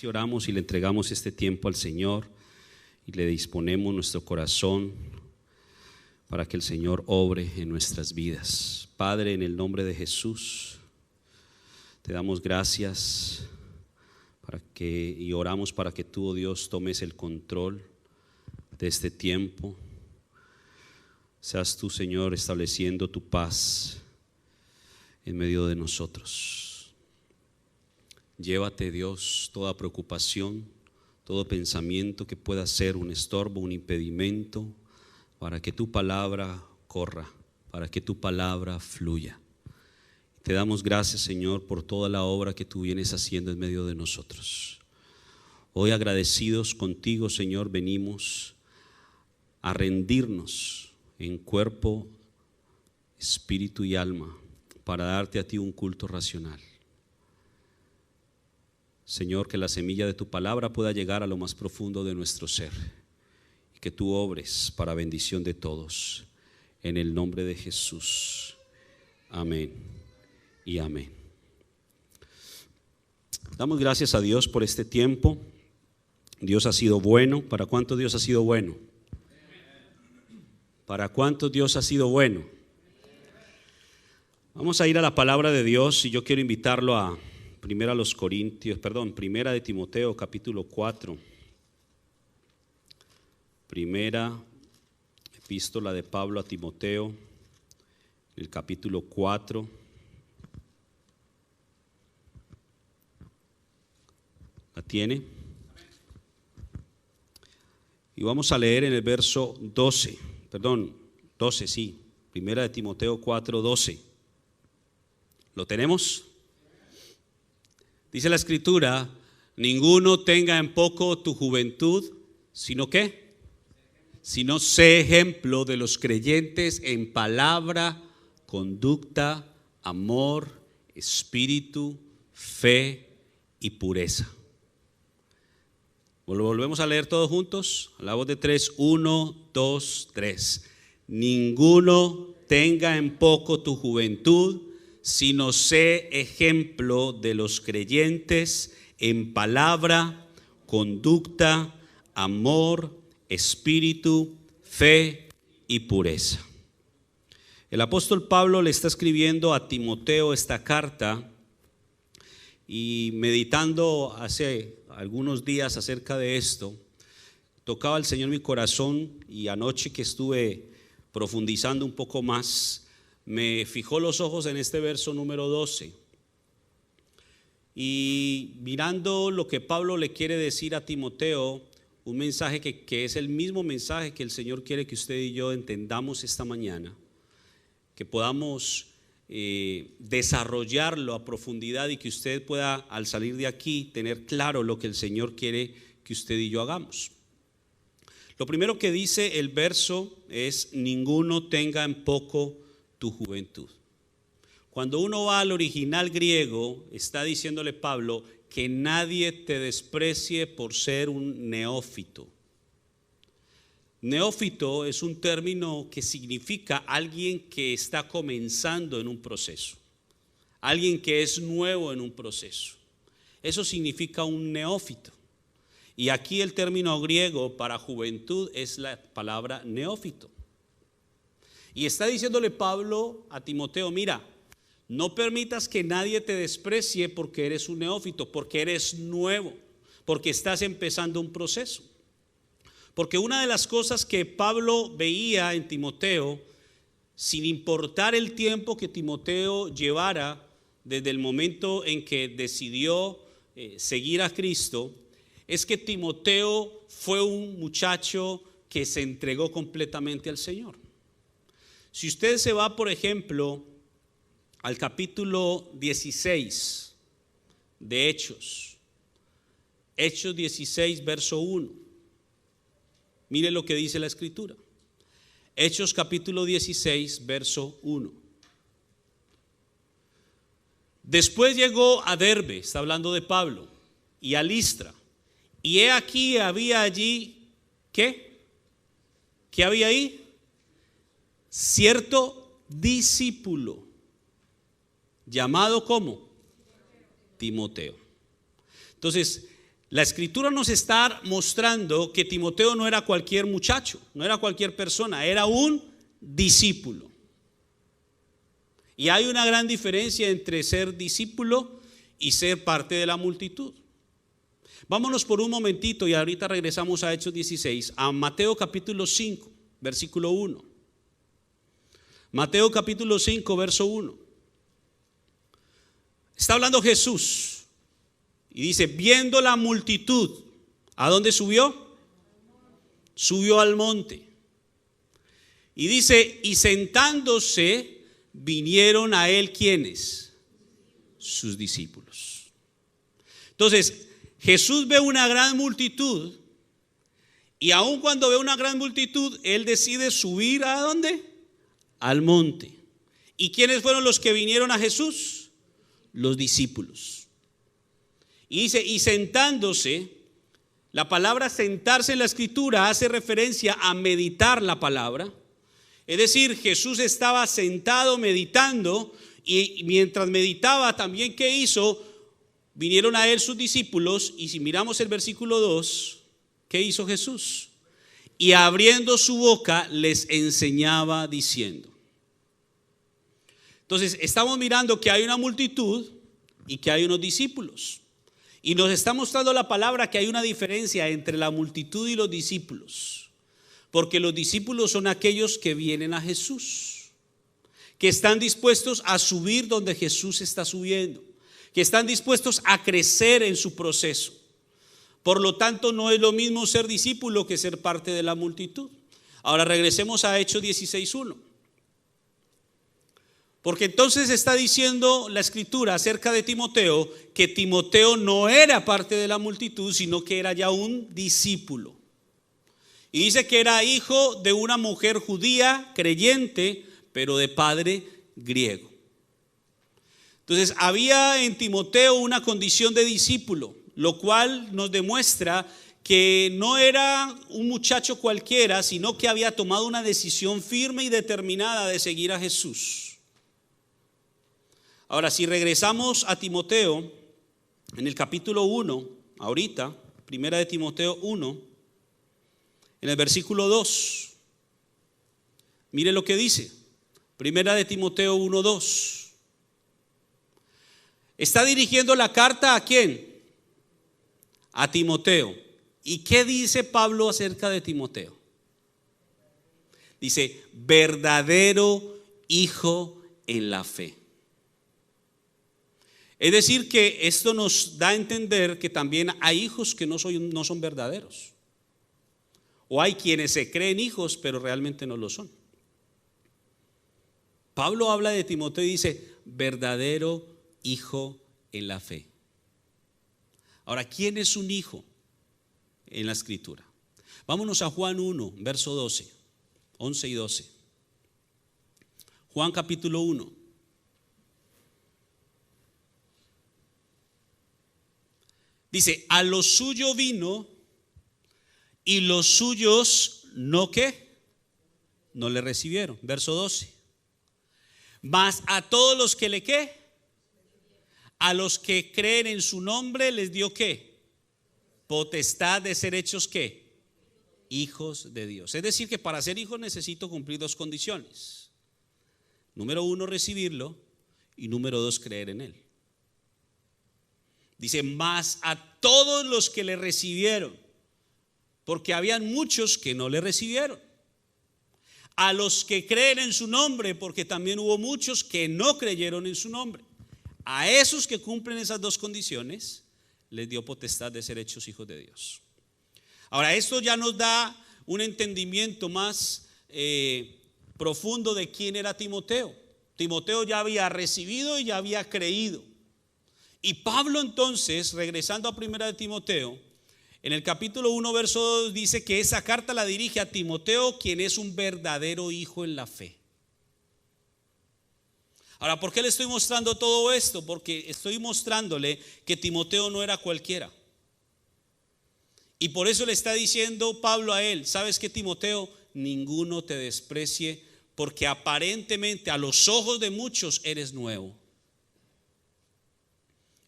Si oramos y le entregamos este tiempo al Señor y le disponemos nuestro corazón para que el Señor obre en nuestras vidas. Padre, en el nombre de Jesús, te damos gracias y oramos para que tú, oh Dios, tomes el control de este tiempo. Seas tú, Señor, estableciendo tu paz en medio de nosotros. Llévate, Dios, toda preocupación, todo pensamiento que pueda ser un estorbo, un impedimento, para que tu palabra corra, para que tu palabra fluya. Te damos gracias, Señor, por toda la obra que tú vienes haciendo en medio de nosotros. Hoy, agradecidos contigo, Señor, venimos a rendirnos en cuerpo, espíritu y alma para darte a ti un culto racional. Señor, que la semilla de tu palabra pueda llegar a lo más profundo de nuestro ser y que tú obres para bendición de todos. En el nombre de Jesús. Amén y amén. Damos gracias a Dios por este tiempo. Dios ha sido bueno. ¿Para cuánto Dios ha sido bueno? ¿Para cuánto Dios ha sido bueno? Vamos a ir a la palabra de Dios y yo quiero invitarlo a Primera de Timoteo, capítulo 4. Primera epístola de Pablo a Timoteo, el capítulo 4. ¿La tiene? Y vamos a leer en el verso 12, sí. Primera de Timoteo 4, 12. ¿Lo tenemos? Dice la Escritura: ninguno tenga en poco tu juventud, sino ¿qué? Sino sé ejemplo de los creyentes en palabra, conducta, amor, espíritu, fe y pureza. ¿Lo volvemos a leer todos juntos? A la voz de tres: 1, 2, 3. Ninguno tenga en poco tu juventud, sino sé ejemplo de los creyentes en palabra, conducta, amor, espíritu, fe y pureza. El apóstol Pablo le está escribiendo a Timoteo esta carta, y meditando hace algunos días acerca de esto, tocaba el Señor mi corazón, y anoche que estuve profundizando un poco más, me fijó los ojos en este verso número 12, y mirando lo que Pablo le quiere decir a Timoteo, un mensaje que es el mismo mensaje que el Señor quiere que usted y yo entendamos esta mañana, que podamos desarrollarlo a profundidad y que usted pueda, al salir de aquí, tener claro lo que el Señor quiere que usted y yo hagamos. Lo primero que dice el verso es: ninguno tenga en poco tu juventud. Cuando uno va al original griego, está diciéndole Pablo que nadie te desprecie por ser un neófito. Neófito es un término que significa alguien que está comenzando en un proceso, alguien que es nuevo en un proceso. Eso significa un neófito. Y aquí el término griego para juventud es la palabra neófito. Y está diciéndole Pablo a Timoteo: mira, no permitas que nadie te desprecie porque eres un neófito, porque eres nuevo, porque estás empezando un proceso. Porque una de las cosas que Pablo veía en Timoteo, sin importar el tiempo que Timoteo llevara desde el momento en que decidió seguir a Cristo, es que Timoteo fue un muchacho que se entregó completamente al Señor. Si usted se va, por ejemplo, al capítulo 16 de Hechos 16, verso 1, mire lo que dice la Escritura. Hechos capítulo 16, verso 1. Después llegó a Derbe, está hablando de Pablo, y a Listra, y he aquí había allí, ¿qué? ¿Qué había ahí? Cierto discípulo, llamado ¿cómo? Timoteo. Entonces, La escritura nos está mostrando que Timoteo no era cualquier muchacho, no era cualquier persona, era un discípulo. Y hay una gran diferencia entre ser discípulo y ser parte de la multitud. Vámonos por un momentito y ahorita regresamos a Hechos 16, a Mateo capítulo 5, versículo 1. Mateo capítulo 5, verso 1. Está hablando Jesús y dice, viendo la multitud, ¿a dónde subió? Subió al monte. Y dice, y sentándose, vinieron a él, ¿quiénes? Sus discípulos. Entonces, Jesús ve una gran multitud y aun cuando ve una gran multitud, él decide subir ¿a dónde? Al monte. ¿Y quiénes fueron los que vinieron a Jesús? Los discípulos. Y dice, y sentándose, la palabra sentarse en la escritura hace referencia a meditar la palabra. Es decir, Jesús estaba sentado meditando y mientras meditaba también, ¿qué hizo? Vinieron a él sus discípulos y si miramos el versículo 2, ¿qué hizo Jesús? Y abriendo su boca les enseñaba diciendo. Entonces estamos mirando que hay una multitud y que hay unos discípulos. Y nos está mostrando la palabra que hay una diferencia entre la multitud y los discípulos. Porque los discípulos son aquellos que vienen a Jesús, que están dispuestos a subir donde Jesús está subiendo, que están dispuestos a crecer en su proceso. Por lo tanto, no es lo mismo ser discípulo que ser parte de la multitud. Ahora regresemos a Hechos 16:1. Porque entonces está diciendo la escritura acerca de Timoteo que Timoteo no era parte de la multitud, sino que era ya un discípulo. Y dice que era hijo de una mujer judía, creyente, pero de padre griego. Entonces había en Timoteo una condición de discípulo, lo cual nos demuestra que no era un muchacho cualquiera, sino que había tomado una decisión firme y determinada de seguir a Jesús. Ahora, si regresamos a Timoteo, en el capítulo 1, ahorita, primera de Timoteo 1, en el versículo 2, mire lo que dice, primera de Timoteo 1, 2. Está dirigiendo la carta ¿a quién? A Timoteo. ¿Y qué dice Pablo acerca de Timoteo? Dice, verdadero hijo en la fe. Es decir que esto nos da a entender que también hay hijos que no son verdaderos. O hay quienes se creen hijos pero realmente no lo son. Pablo habla de Timoteo y dice, verdadero hijo en la fe. Ahora, ¿quién es un hijo en la escritura? Vámonos a Juan 1, verso 12, 11 y 12. Juan capítulo 1. Dice, a lo suyo vino y los suyos no ¿qué? No le recibieron. Verso 12. Mas a todos los que le ¿qué? A los que creen en su nombre les dio ¿qué? Potestad de ser hechos ¿qué? Hijos de Dios. Es decir que para ser hijo necesito cumplir dos condiciones. Número 1, recibirlo y número 2, creer en él. Dice, más a todos los que le recibieron, porque habían muchos que no le recibieron. A los que creen en su nombre, porque también hubo muchos que no creyeron en su nombre. A esos que cumplen esas dos condiciones, les dio potestad de ser hechos hijos de Dios. Ahora, esto ya nos da un entendimiento más profundo de quién era Timoteo. Timoteo ya había recibido y ya había creído. Y Pablo entonces, regresando a primera de Timoteo, en el capítulo 1, verso 2, dice que esa carta la dirige a Timoteo, quien es un verdadero hijo en la fe. Ahora, ¿por qué le estoy mostrando todo esto? Porque estoy mostrándole que Timoteo no era cualquiera. Y por eso le está diciendo Pablo a él, ¿sabes qué, Timoteo? Ninguno te desprecie, porque aparentemente a los ojos de muchos eres nuevo.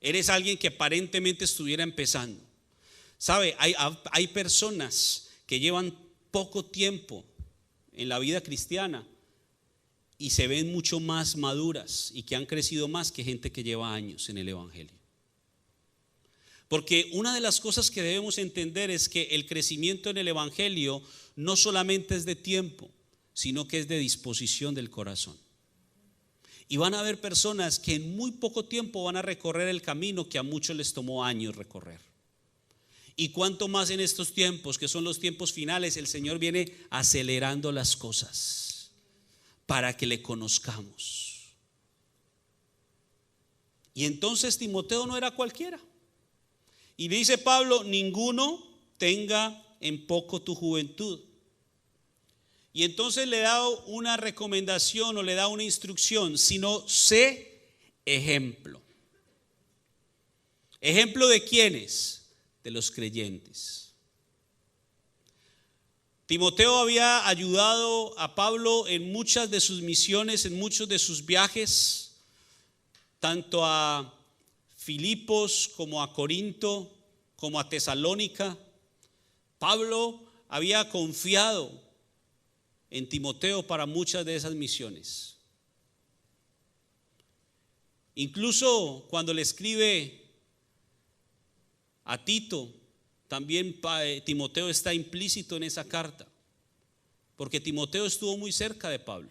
Eres alguien que aparentemente estuviera empezando. ¿Sabe? Hay personas que llevan poco tiempo en la vida cristiana y se ven mucho más maduras y que han crecido más que gente que lleva años en el evangelio. Porque una de las cosas que debemos entender es que el crecimiento en el evangelio no solamente es de tiempo, sino que es de disposición del corazón. Y van a haber personas que en muy poco tiempo van a recorrer el camino que a muchos les tomó años recorrer. Y cuanto más en estos tiempos, que son los tiempos finales, el Señor viene acelerando las cosas para que le conozcamos. Y entonces Timoteo no era cualquiera. Y dice Pablo: ninguno tenga en poco tu juventud. Y entonces le da una recomendación o le da una instrucción, sino sé ejemplo. ¿Ejemplo de quiénes? De los creyentes. Timoteo había ayudado a Pablo en muchas de sus misiones, en muchos de sus viajes, tanto a Filipos como a Corinto, como a Tesalónica. Pablo había confiado en Timoteo para muchas de esas misiones. Incluso cuando le escribe a Tito, también Timoteo está implícito en esa carta, porque Timoteo estuvo muy cerca de Pablo,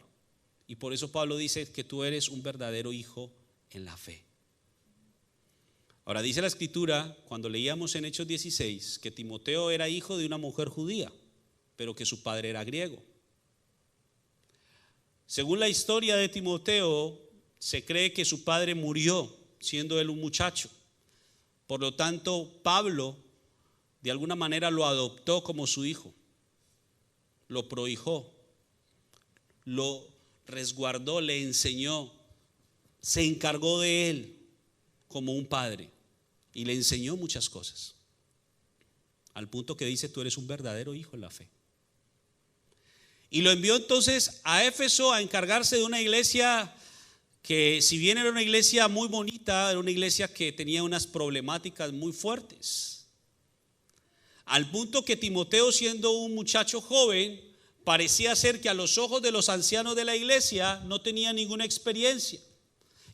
y por eso Pablo dice que tú eres un verdadero hijo en la fe. Ahora dice la escritura, cuando leíamos en Hechos 16, que Timoteo era hijo de una mujer judía, pero que su padre era griego. Según la historia de Timoteo, se cree que su padre murió siendo él un muchacho. Por lo tanto, Pablo de alguna manera lo adoptó como su hijo, lo prohijó, lo resguardó, le enseñó, se encargó de él como un padre y le enseñó muchas cosas, al punto que dice: tú eres un verdadero hijo en la fe. Y lo envió entonces a Éfeso a encargarse de una iglesia que, si bien era una iglesia muy bonita, era una iglesia que tenía unas problemáticas muy fuertes, al punto que Timoteo, siendo un muchacho joven, parecía ser que a los ojos de los ancianos de la iglesia no tenía ninguna experiencia.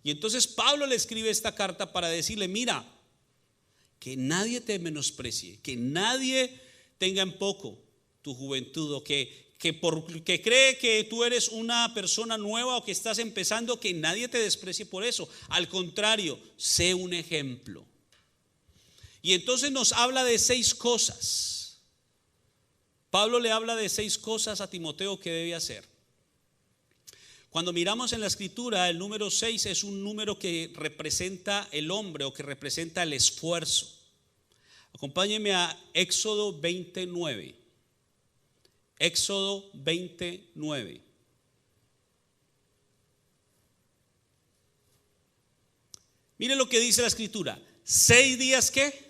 Y entonces Pablo le escribe esta carta para decirle: mira, que nadie te menosprecie, que nadie tenga en poco tu juventud, o que porque cree que tú eres una persona nueva o que estás empezando, que nadie te desprecie por eso. Al contrario, sé un ejemplo. Y entonces nos habla de 6 cosas. Pablo le habla de 6 cosas a Timoteo que debe hacer. Cuando miramos en la escritura, el número 6 es un número que representa el hombre, o que representa el esfuerzo. Acompáñenme a Éxodo 29. Éxodo 29. Mire lo que dice la escritura: 6 días ¿qué?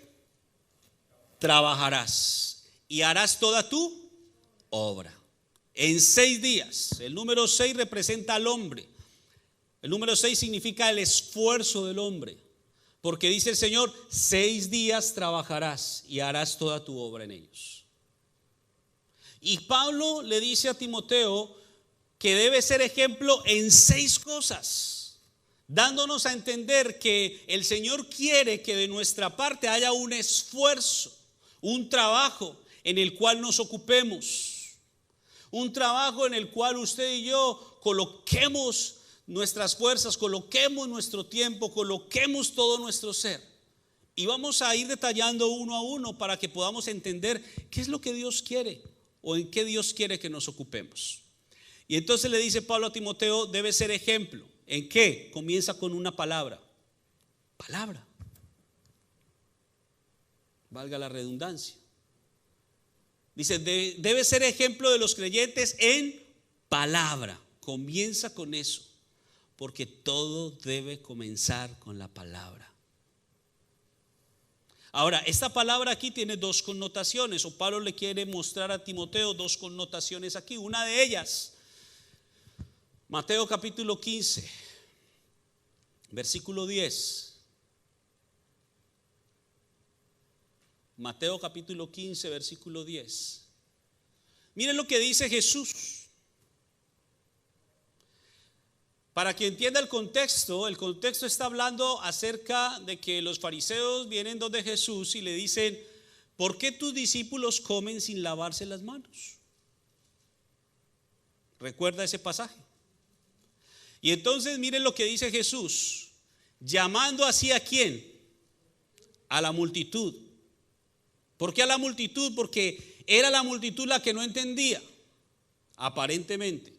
Trabajarás y harás toda tu obra. En 6 días. El número 6 representa al hombre. El número 6 significa el esfuerzo del hombre, porque dice el Señor: 6 días trabajarás y harás toda tu obra en ellos. Y Pablo le dice a Timoteo que debe ser ejemplo en 6 cosas, dándonos a entender que el Señor quiere que de nuestra parte haya un esfuerzo, un trabajo en el cual nos ocupemos, un trabajo en el cual usted y yo coloquemos nuestras fuerzas, coloquemos nuestro tiempo, coloquemos todo nuestro ser. Y vamos a ir detallando uno a uno para que podamos entender qué es lo que Dios quiere, o en qué Dios quiere que nos ocupemos. Y entonces le dice Pablo a Timoteo: debe ser ejemplo. ¿En qué? Comienza con una palabra. Palabra. Valga la redundancia. Dice: debe ser ejemplo de los creyentes en palabra. Comienza con eso, porque todo debe comenzar con la palabra. Ahora, esta palabra aquí tiene 2 connotaciones, o Pablo le quiere mostrar a Timoteo 2 connotaciones aquí. Una de ellas, Mateo capítulo 15, versículo 10. Mateo capítulo 15, versículo 10. Miren lo que dice Jesús. Para que entienda el contexto está hablando acerca de que los fariseos vienen donde Jesús y le dicen: ¿por qué tus discípulos comen sin lavarse las manos? ¿Recuerda ese pasaje? Y entonces miren lo que dice Jesús, llamando así ¿a quién? A la multitud. ¿Por qué a la multitud? Porque era la multitud la que no entendía, aparentemente.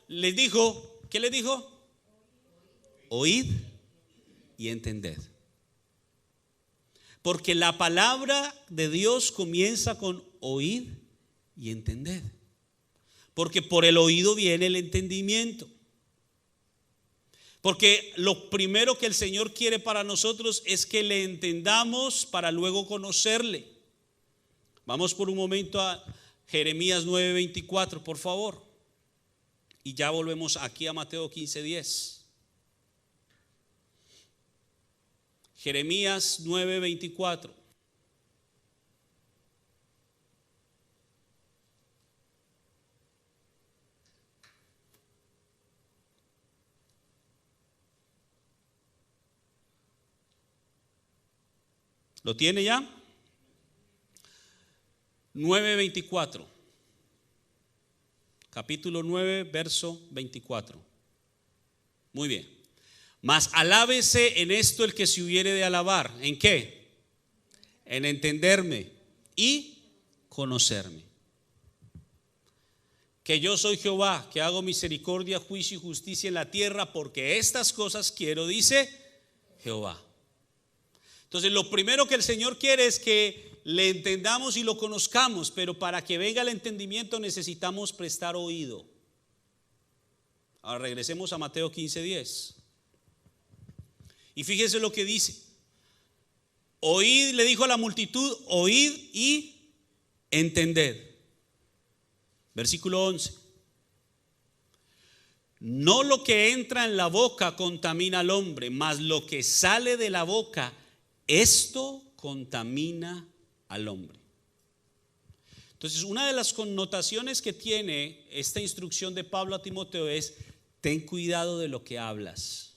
Les dijo, ¿qué les dijo? Oíd y entended. Porque la palabra de Dios comienza con oíd y entended. Porque por el oído viene el entendimiento. Porque lo primero que el Señor quiere para nosotros es que le entendamos para luego conocerle. Vamos por un momento a Jeremías 9:24, por favor. Y ya volvemos aquí a Mateo 15:10. Jeremías 9:24. ¿Lo tiene ya? 9:24. Capítulo 9, verso 24. Muy bien. Mas alábese en esto el que se hubiere de alabar. ¿En qué? En entenderme y conocerme. Que yo soy Jehová, que hago misericordia, juicio y justicia en la tierra, porque estas cosas quiero, dice Jehová. Entonces lo primero que el Señor quiere es que le entendamos y lo conozcamos, pero para que venga el entendimiento necesitamos prestar oído. Ahora regresemos a Mateo 15:10. Y fíjese lo que dice. Oíd, le dijo a la multitud, oíd y entended. Versículo 11. No lo que entra en la boca contamina al hombre, mas lo que sale de la boca, esto contamina al hombre. Entonces, una de las connotaciones que tiene esta instrucción de Pablo a Timoteo es: ten cuidado de lo que hablas.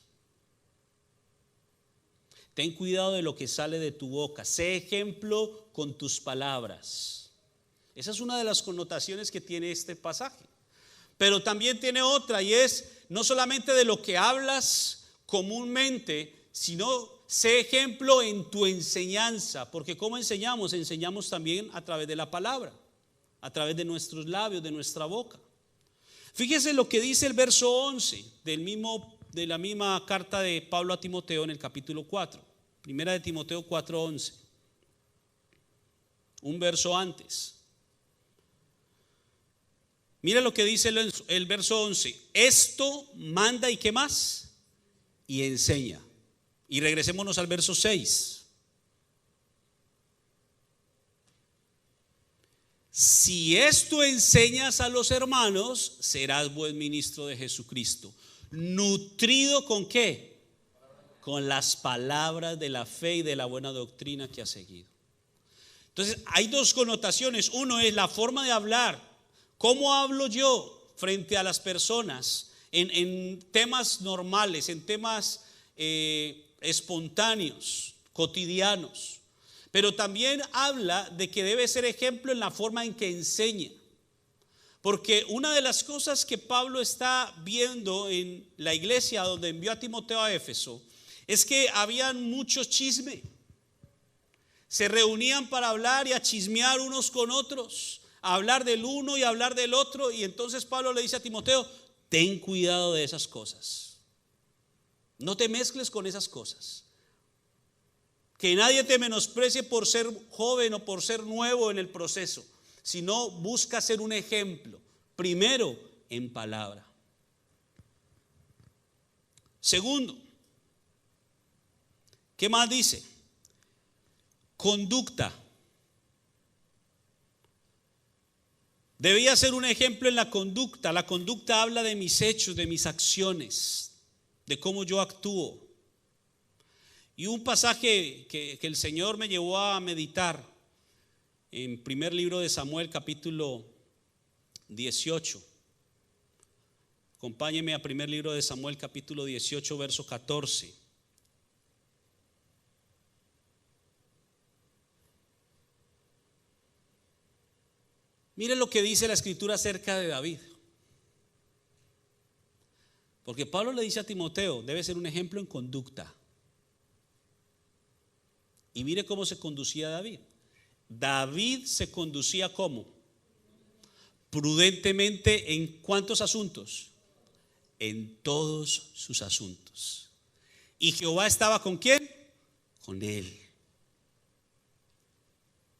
Ten cuidado de lo que sale de tu boca. Sé ejemplo con tus palabras. Esa es una de las connotaciones que tiene este pasaje. Pero también tiene otra, y es no solamente de lo que hablas comúnmente, sino sé ejemplo en tu enseñanza. Porque ¿cómo enseñamos? Enseñamos también a través de la palabra, a través de nuestros labios, de nuestra boca. Fíjese lo que dice el verso 11 de la misma carta de Pablo a Timoteo en el capítulo 4. Primera de Timoteo 4:11. Un verso antes. Mira lo que dice el verso 11. Esto manda y ¿qué más? Y enseña. Y regresémonos al verso 6. Si esto enseñas a los hermanos, serás buen ministro de Jesucristo, nutrido ¿con qué? Con las palabras de la fe y de la buena doctrina que has seguido. Entonces hay dos connotaciones. Uno es la forma de hablar. ¿Cómo hablo yo frente a las personas en temas normales, en temas espontáneos, cotidianos? Pero también habla de que debe ser ejemplo en la forma en que enseña. Porque una de las cosas que Pablo está viendo en la iglesia donde envió a Timoteo a Éfeso es que habían mucho chisme. Se reunían para hablar y a chismear unos con otros, a hablar del uno y a hablar del otro. Y entonces Pablo le dice a Timoteo: ten cuidado de esas cosas. No te mezcles con esas cosas. Que nadie te menosprecie por ser joven o por ser nuevo en el proceso, sino busca ser un ejemplo, primero en palabra. Segundo, ¿qué más dice? Conducta. Debía ser un ejemplo en la conducta. La conducta habla de mis hechos, de mis acciones, de cómo yo actúo. Y un pasaje que el Señor me llevó a meditar en primer libro de Samuel, capítulo 18. Acompáñeme a primer libro de Samuel, capítulo 18, verso 14. Mire lo que dice la Escritura acerca de David. Porque Pablo le dice a Timoteo, debe ser un ejemplo en conducta. Y mire cómo se conducía David. David se conducía ¿cómo? Prudentemente. ¿En cuántos asuntos? En todos sus asuntos. ¿Y Jehová estaba con quién? Con él.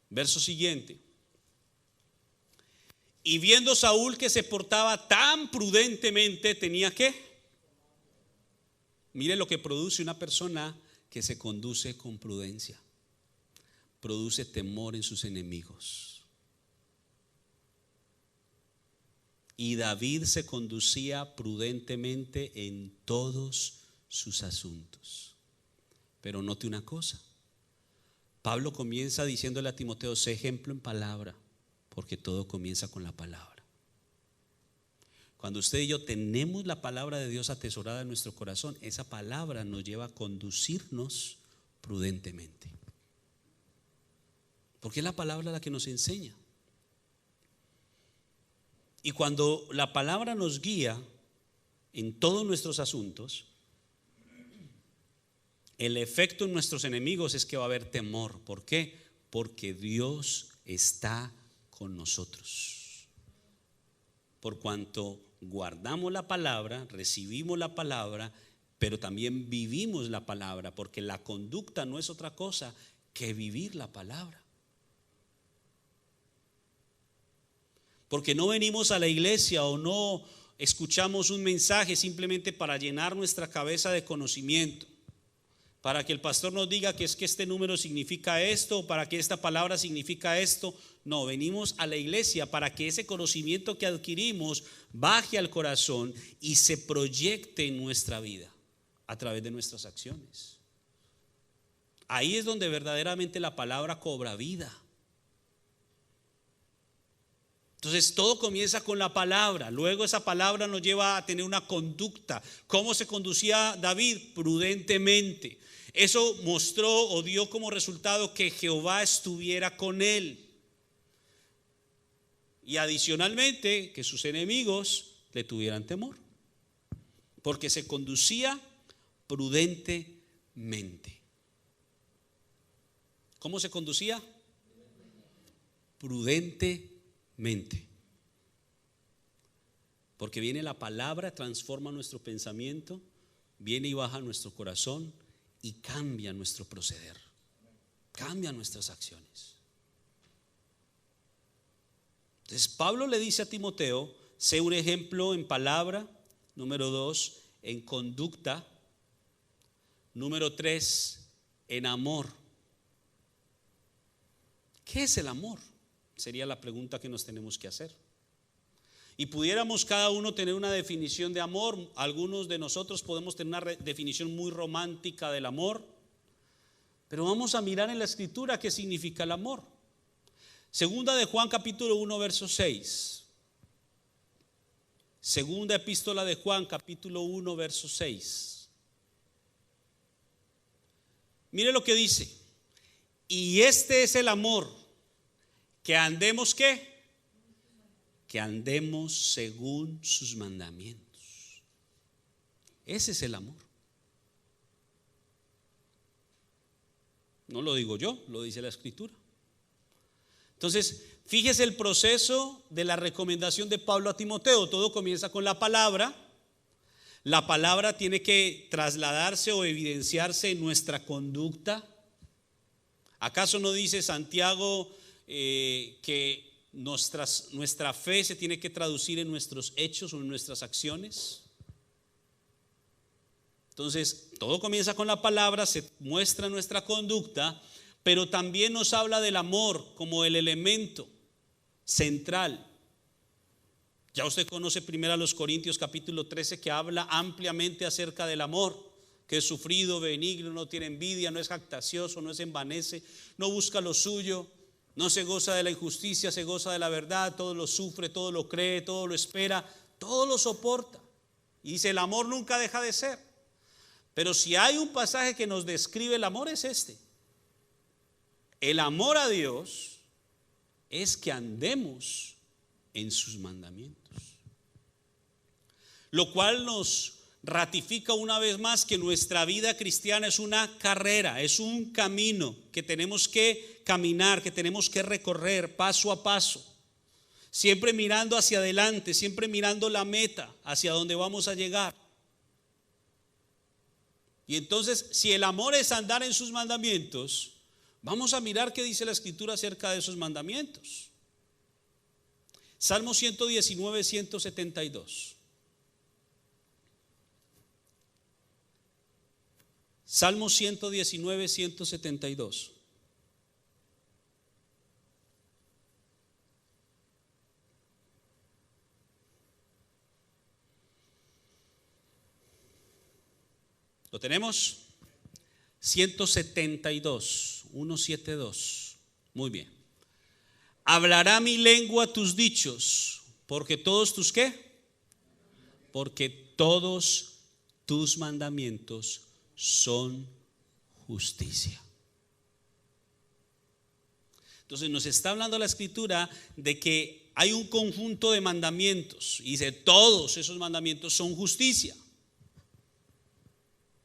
Verso siguiente. Y viendo Saúl que se portaba tan prudentemente, tenía que. Mire lo que produce una persona que se conduce con prudencia. Produce temor en sus enemigos. Y David se conducía prudentemente en todos sus asuntos. Pero note una cosa. Pablo comienza diciéndole a Timoteo, sé ejemplo en palabra, porque todo comienza con la palabra. Cuando usted y yo tenemos la palabra de Dios atesorada en nuestro corazón, esa palabra nos lleva a conducirnos prudentemente. Porque es la palabra la que nos enseña. Y cuando la palabra nos guía en todos nuestros asuntos, el efecto en nuestros enemigos es que va a haber temor. ¿Por qué? Porque Dios está con nosotros. Por cuanto guardamos la palabra, recibimos la palabra, pero también vivimos la palabra, porque la conducta no es otra cosa que vivir la palabra. Porque no venimos a la iglesia o no escuchamos un mensaje simplemente para llenar nuestra cabeza de conocimiento, para que el pastor nos diga que es que este número significa esto, o para que esta palabra significa esto. No, venimos a la iglesia para que ese conocimiento que adquirimos baje al corazón y se proyecte en nuestra vida a través de nuestras acciones. Ahí es donde verdaderamente la palabra cobra vida. Entonces todo comienza con la palabra. Luego esa palabra nos lleva a tener una conducta. ¿Cómo se conducía David? Prudentemente. Eso mostró o dio como resultado que Jehová estuviera con él. Y adicionalmente que sus enemigos le tuvieran temor. Porque se conducía prudentemente. ¿Cómo se conducía? Prudentemente. Porque viene la palabra, transforma nuestro pensamiento, viene y baja nuestro corazón y cambia nuestro proceder, cambia nuestras acciones. Entonces Pablo le dice a Timoteo, sé un ejemplo en palabra, número 2, en conducta, número 3, en amor. ¿Qué es el amor? Sería la pregunta que nos tenemos que hacer. Y pudiéramos cada uno tener una definición de amor. Algunos de nosotros podemos tener una definición muy romántica del amor, pero vamos a mirar en la Escritura qué significa el amor. Segunda de Juan capítulo 1 verso 6. Segunda epístola de Juan capítulo 1 verso 6. Mire lo que dice. Y este es el amor, que andemos ¿qué? Que andemos según sus mandamientos. Ese es el amor. No lo digo yo, lo dice la Escritura. Entonces, fíjese el proceso de la recomendación de Pablo a Timoteo. Todo comienza con la palabra. La palabra tiene que trasladarse o evidenciarse en nuestra conducta. ¿Acaso no dice Santiago que nuestra fe se tiene que traducir en nuestros hechos o en nuestras acciones? Entonces, todo comienza con la palabra, se muestra nuestra conducta, pero también nos habla del amor como el elemento central. Ya usted conoce 1 Corintios capítulo 13, que habla ampliamente acerca del amor. que es sufrido, benigno, no tiene envidia, no es jactancioso, no se envanece, no busca lo suyo, no se goza de la injusticia, se goza de la verdad, todo lo sufre, todo lo cree, todo lo espera, todo lo soporta. Y dice, el amor nunca deja de ser. Pero si hay un pasaje que nos describe el amor, es este. El amor a Dios es que andemos en sus mandamientos. Lo cual nos ratifica una vez más que nuestra vida cristiana es una carrera, es un camino que tenemos que caminar, que tenemos que recorrer paso a paso, siempre mirando hacia adelante, siempre mirando la meta, hacia donde vamos a llegar. Y entonces, si el amor es andar en sus mandamientos, vamos a mirar qué dice la Escritura acerca de esos mandamientos. Salmo 119, 172. Salmo 119, 172. ¿Lo tenemos? 172, 172. Muy bien. Hablará mi lengua tus dichos, porque todos tus ¿qué? Porque todos tus mandamientos son justicia. Entonces nos está hablando la Escritura de que hay un conjunto de mandamientos y dice todos esos mandamientos son justicia.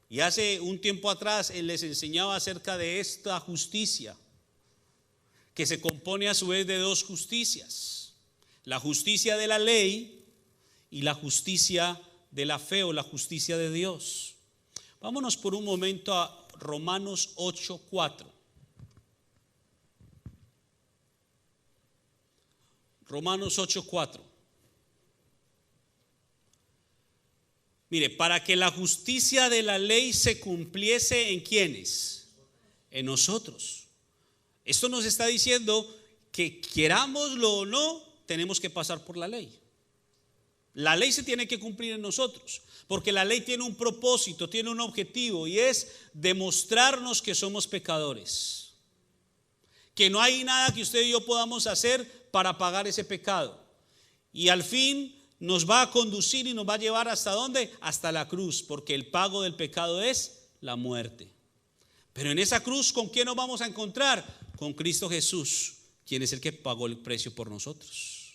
Y hace un tiempo atrás él les enseñaba acerca de esta justicia, que se compone a su vez de dos justicias: la justicia de la ley y la justicia de la fe o la justicia de Dios. Vámonos por un momento a Romanos 8:4. Romanos 8:4. Mire, para que la justicia de la ley se cumpliese, ¿en quiénes? En nosotros. Esto nos está diciendo que querámoslo o no, tenemos que pasar por la ley. La ley se tiene que cumplir en nosotros, porque la ley tiene un propósito, tiene un objetivo, y es demostrarnos que somos pecadores, que no hay nada que usted y yo podamos hacer para pagar ese pecado, y al fin nos va a conducir y nos va a llevar ¿hasta dónde? Hasta la cruz, porque el pago del pecado es la muerte. Pero en esa cruz, ¿con quién nos vamos a encontrar? Con Cristo Jesús, quien es el que pagó el precio por nosotros.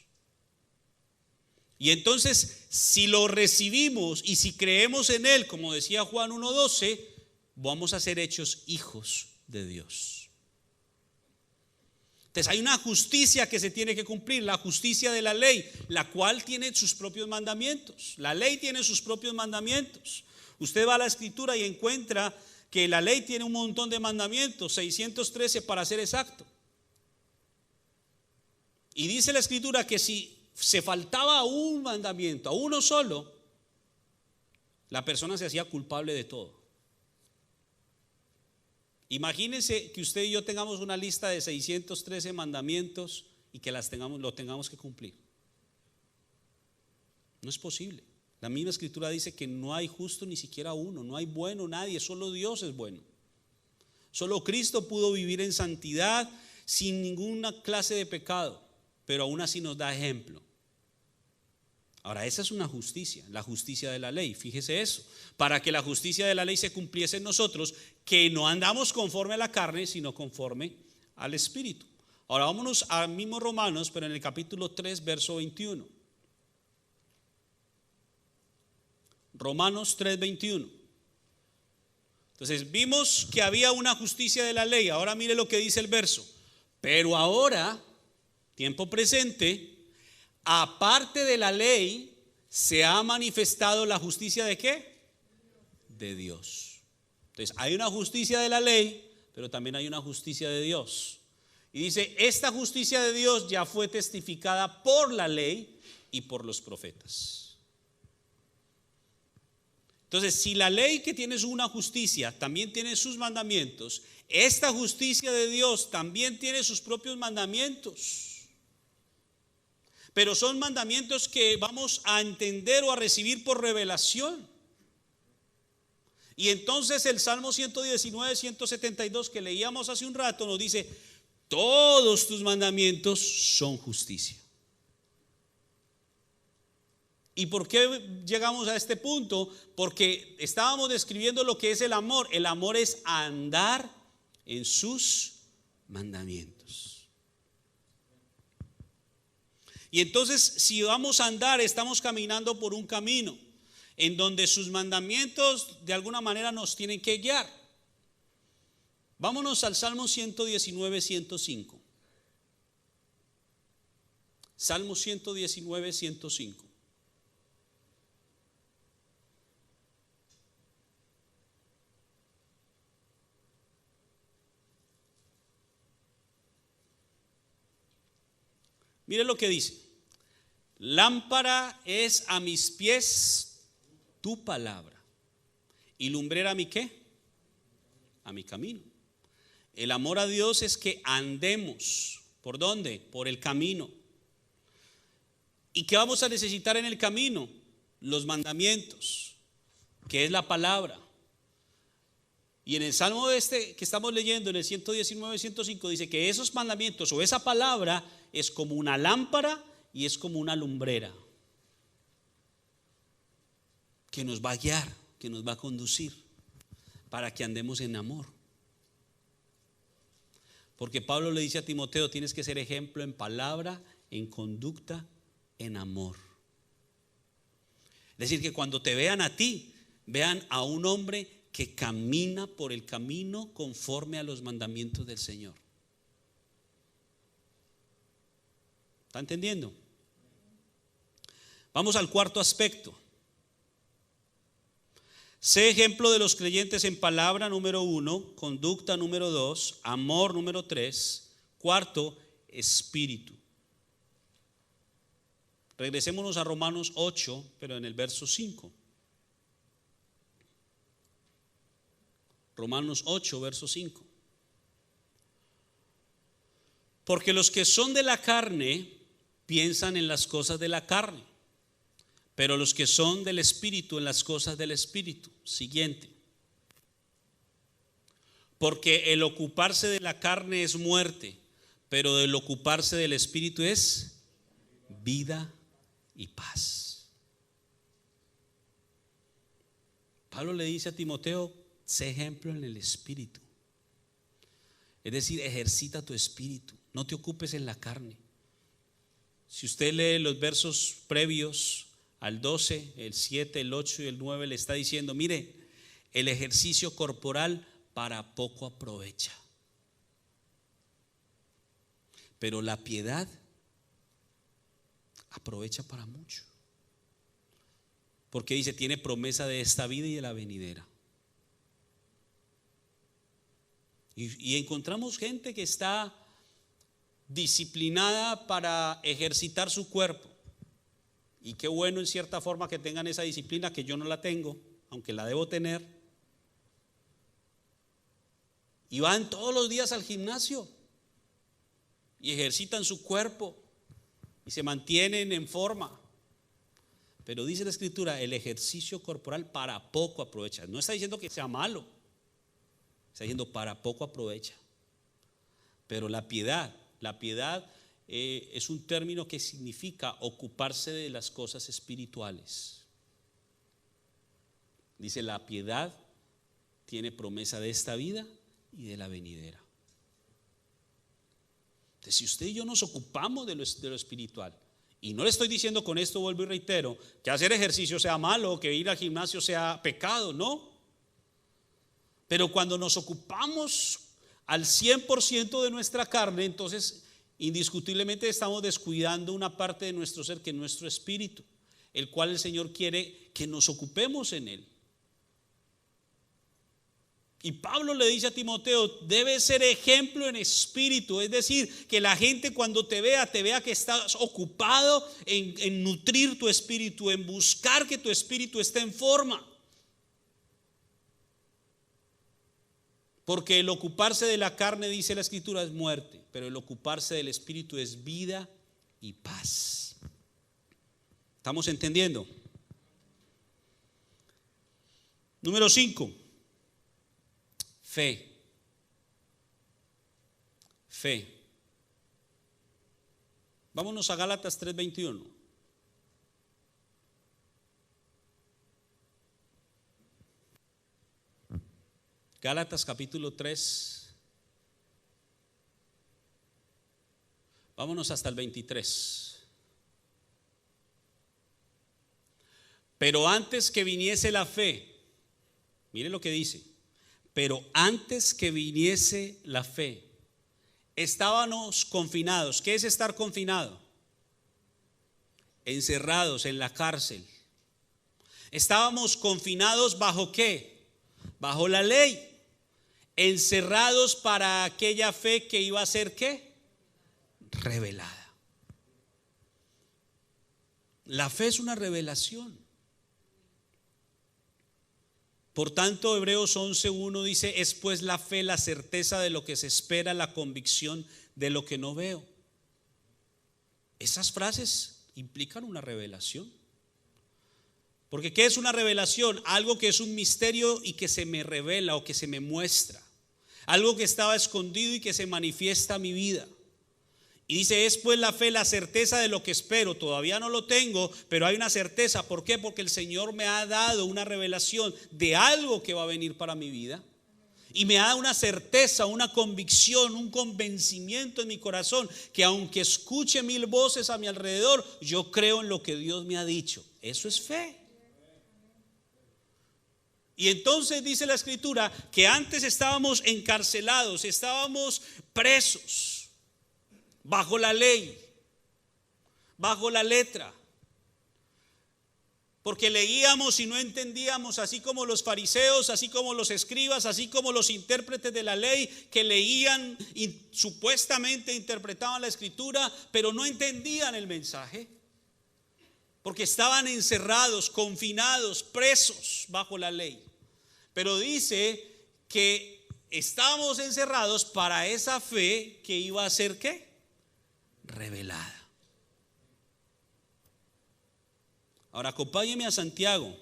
Y entonces, si lo recibimos y si creemos en Él, como decía Juan 1:12, vamos a ser hechos hijos de Dios. Entonces hay una justicia que se tiene que cumplir, la justicia de la ley, la cual tiene sus propios mandamientos. La ley tiene sus propios mandamientos. Usted va a la Escritura y encuentra que la ley tiene un montón de mandamientos, 613 para ser exacto. Y dice la Escritura que si se faltaba un mandamiento, a uno solo, la persona se hacía culpable de todo. Imagínense que usted y yo tengamos una lista de 613 mandamientos y que lo tengamos que cumplir. No es posible. La misma Escritura dice que no hay justo ni siquiera uno, no hay bueno nadie, solo Dios es bueno. Solo Cristo pudo vivir en santidad sin ninguna clase de pecado, pero aún así nos da ejemplo. Ahora, esa es una justicia, la justicia de la ley. Fíjese eso, para que la justicia de la ley se cumpliese en nosotros, que no andamos conforme a la carne, sino conforme al Espíritu. Ahora vámonos al mismo Romanos, pero en el capítulo 3, verso 21. Romanos 3, 21. Entonces vimos que había una justicia de la ley. Ahora mire lo que dice el verso. Pero ahora, tiempo presente, aparte de la ley, se ha manifestado la justicia ¿de qué? De Dios. Entonces hay una justicia de la ley, pero también hay una justicia de Dios. Y dice, esta justicia de Dios ya fue testificada por la ley y por los profetas. Entonces, si la ley, que tiene una justicia, también tiene sus mandamientos, esta justicia de Dios también tiene sus propios mandamientos. Pero son mandamientos que vamos a entender o a recibir por revelación. Y entonces el Salmo 119, 172 que leíamos hace un rato nos dice: todos tus mandamientos son justicia. ¿Y por qué llegamos a este punto? Porque estábamos describiendo lo que es el amor. El amor es andar en sus mandamientos. Y entonces, si vamos a andar, estamos caminando por un camino en donde sus mandamientos de alguna manera nos tienen que guiar. Vámonos al Salmo 119, 105. Salmo 119, 105. Mire lo que dice: lámpara es a mis pies tu palabra y lumbrera a mi ¿qué? A mi camino. El amor a Dios es que andemos. ¿Por dónde? Por el camino. ¿Y qué vamos a necesitar en el camino? Los mandamientos, que es la palabra. Y en el Salmo que estamos leyendo, en el 119, 105, dice que esos mandamientos o esa palabra es como una lámpara y es como una lumbrera que nos va a guiar, que nos va a conducir para que andemos en amor. Porque Pablo le dice a Timoteo: tienes que ser ejemplo en palabra, en conducta, en amor. Es decir, que cuando te vean a ti, vean a un hombre que camina por el camino conforme a los mandamientos del Señor. ¿Está entendiendo? Vamos al cuarto aspecto. Sé ejemplo de los creyentes en palabra, número 1, conducta, número 2, amor, número 3, cuarto, espíritu. Regresémonos a Romanos 8, pero en el verso 5. Romanos 8, verso 5. Porque los que son de la carne piensan en las cosas de la carne, pero los que son del Espíritu en las cosas del Espíritu. Siguiente. Porque el ocuparse de la carne es muerte, pero el ocuparse del Espíritu es vida y paz. Pablo le dice a Timoteo: sé ejemplo en el Espíritu. Es decir, ejercita tu espíritu, no te ocupes en la carne. Si usted lee los versos previos al 12, el 7, el 8 y el 9, le está diciendo: mire, el ejercicio corporal para poco aprovecha, pero la piedad aprovecha para mucho. Porque dice, tiene promesa de esta vida y de la venidera. Y encontramos gente que está disciplinada para ejercitar su cuerpo. Y qué bueno en cierta forma que tengan esa disciplina, que yo no la tengo, aunque la debo tener. Y van todos los días al gimnasio y ejercitan su cuerpo y se mantienen en forma. Pero dice la Escritura, el ejercicio corporal para poco aprovecha. No está diciendo que sea malo, está diciendo para poco aprovecha. Pero la piedad es un término que significa ocuparse de las cosas espirituales. Dice, la piedad tiene promesa de esta vida y de la venidera. Entonces, si usted y yo nos ocupamos de lo espiritual, y no le estoy diciendo con esto, vuelvo y reitero, que hacer ejercicio sea malo, que ir al gimnasio sea pecado, no. Pero cuando nos ocupamos al 100% de nuestra carne, entonces indiscutiblemente estamos descuidando una parte de nuestro ser, que es nuestro espíritu, el cual el Señor quiere que nos ocupemos en él. Y Pablo le dice a Timoteo, debe ser ejemplo en espíritu, es decir, que la gente cuando te vea que estás ocupado en nutrir tu espíritu, en buscar que tu espíritu esté en forma. Porque el ocuparse de la carne, dice la Escritura, es muerte, pero el ocuparse del espíritu es vida y paz. ¿Estamos entendiendo? Número 5. Fe. Fe. Vámonos a Gálatas 3:21. Gálatas capítulo 3. Vámonos hasta el 23. Pero antes que viniese la fe, mire lo que dice, pero antes que viniese la fe, estábamos confinados. ¿Qué es estar confinado? Encerrados en la cárcel. Estábamos confinados ¿bajo qué? Bajo la ley. Encerrados para aquella fe que iba a ser ¿qué? Revelada. La fe es una revelación. Por tanto, Hebreos 11:1 dice, es pues la fe la certeza de lo que se espera, la convicción de lo que no veo. Esas frases implican una revelación. Porque ¿qué es una revelación? Algo que es un misterio y que se me revela o que se me muestra. Algo que estaba escondido y que se manifiesta a mi vida. Y dice, es pues la fe la certeza de lo que espero. Todavía no lo tengo, pero hay una certeza. ¿Por qué? Porque el Señor me ha dado una revelación de algo que va a venir para mi vida. Y me da una certeza, una convicción, un convencimiento en mi corazón, que aunque escuche 1000 voces a mi alrededor, yo creo en lo que Dios me ha dicho. Eso es fe. Y entonces dice la Escritura que antes estábamos encarcelados, estábamos presos. Bajo la ley, bajo la letra, porque leíamos y no entendíamos, así como los fariseos, así como los escribas, así como los intérpretes de la ley que leían y supuestamente interpretaban la Escritura, pero no entendían el mensaje, porque estaban encerrados, confinados, presos bajo la ley. Pero dice que estábamos encerrados para esa fe que iba a ser ¿qué? Revelada. Ahora acompáñeme a Santiago,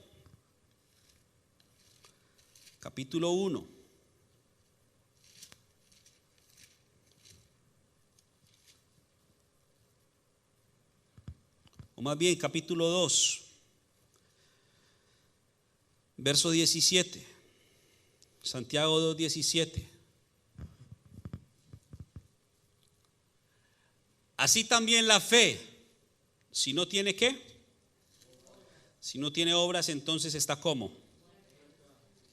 capítulo 1. O más bien capítulo 2, verso 17. Santiago 2:17. Así también la fe, si no tiene ¿qué? Si no tiene obras, entonces está ¿cómo?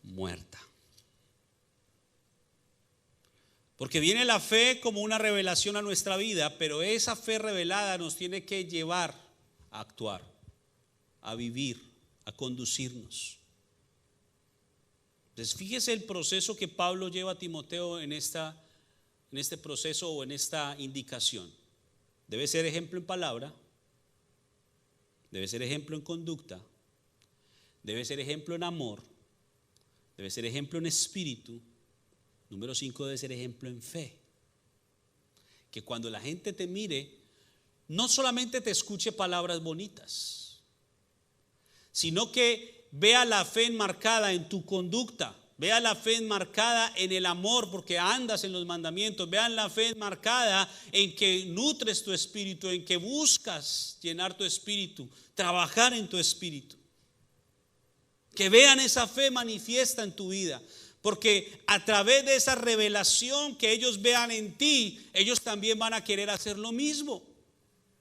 Muerta. Porque viene la fe como una revelación a nuestra vida, pero esa fe revelada nos tiene que llevar a actuar, a vivir, a conducirnos. Entonces fíjese el proceso que Pablo lleva a Timoteo en este proceso o en esta indicación. Debe ser ejemplo en palabra, debe ser ejemplo en conducta, debe ser ejemplo en amor, debe ser ejemplo en espíritu. Número 5, debe ser ejemplo en fe. Que cuando la gente te mire, no solamente te escuche palabras bonitas, sino que vea la fe enmarcada en tu conducta. Vea la fe enmarcada en el amor porque andas en los mandamientos. Vean la fe enmarcada en que nutres tu espíritu, en que buscas llenar tu espíritu, trabajar en tu espíritu. Que vean esa fe manifiesta en tu vida. Porque a través de esa revelación que ellos vean en ti, ellos también van a querer hacer lo mismo.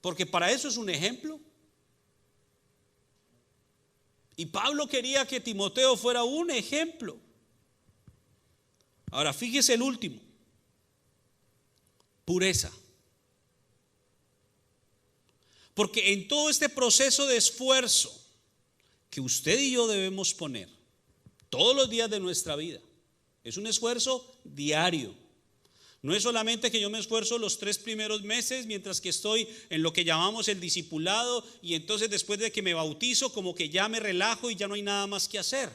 Porque para eso es un ejemplo. Y Pablo quería que Timoteo fuera un ejemplo. Ahora fíjese el último, pureza. Porque en todo este proceso de esfuerzo que usted y yo debemos poner todos los días de nuestra vida, es un esfuerzo diario. No es solamente que yo me esfuerzo los 3 primeros meses mientras que estoy en lo que llamamos el discipulado y entonces después de que me bautizo como que ya me relajo y ya no hay nada más que hacer.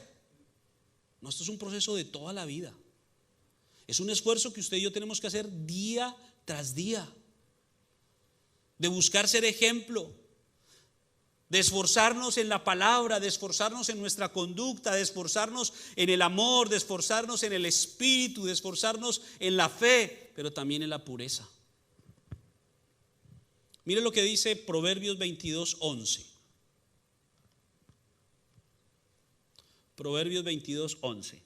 No, esto es un proceso de toda la vida. Es un esfuerzo que usted y yo tenemos que hacer día tras día, de buscar ser ejemplo, de esforzarnos en la palabra, de esforzarnos en nuestra conducta, de esforzarnos en el amor, de esforzarnos en el espíritu, de esforzarnos en la fe, pero también en la pureza. Mire lo que dice Proverbios 22:11. Proverbios 22:11.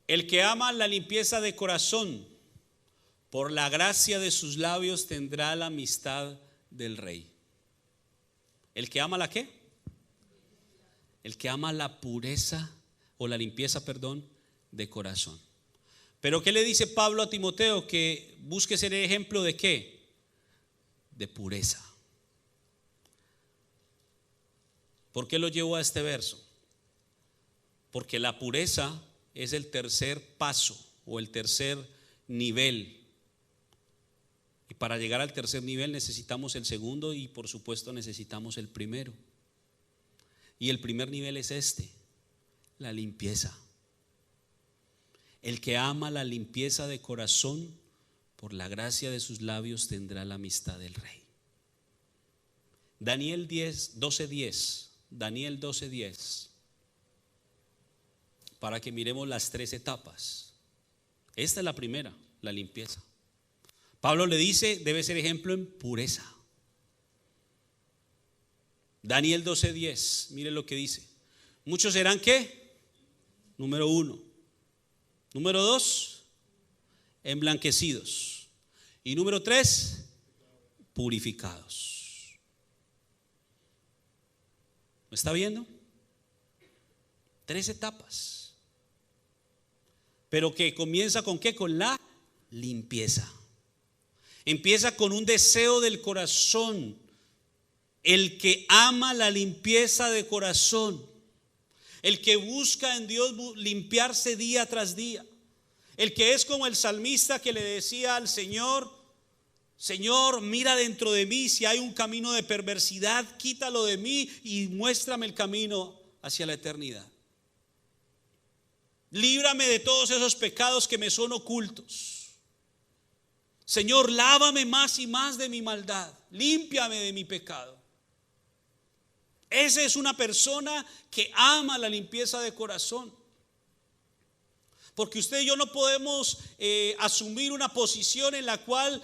El que ama la limpieza de corazón, por la gracia de sus labios tendrá la amistad del rey. ¿El que ama la qué? El que ama la pureza o la limpieza, perdón, de corazón. Pero ¿qué le dice Pablo a Timoteo? Que busque ser ejemplo de ¿qué? De pureza. ¿Por qué lo llevo a este verso? Porque la pureza es el tercer paso o el tercer nivel. Y para llegar al tercer nivel necesitamos el segundo y por supuesto necesitamos el primero. Y el primer nivel es este, la limpieza. El que ama la limpieza de corazón, por la gracia de sus labios tendrá la amistad del rey. Daniel 12:10. Daniel 12:10. Para que miremos las tres etapas. Esta es la primera, la limpieza. Pablo le dice, debe ser ejemplo en pureza. Daniel 12:10, mire lo que dice. Muchos serán ¿qué? Número 1. Número 2, emblanquecidos. Y número 3, purificados. ¿Me está viendo? 3 etapas. Pero que comienza con ¿qué? Con la limpieza. Empieza con un deseo del corazón. El que ama la limpieza de corazón, el que busca en Dios limpiarse día tras día, el que es como el salmista que le decía al Señor: Señor, mira dentro de mí, si hay un camino de perversidad, quítalo de mí y muéstrame el camino hacia la eternidad. Líbrame de todos esos pecados que me son ocultos. Señor, lávame más y más de mi maldad, límpiame de mi pecado. Esa es una persona que ama la limpieza de corazón. Porque usted y yo no podemos asumir una posición en la cual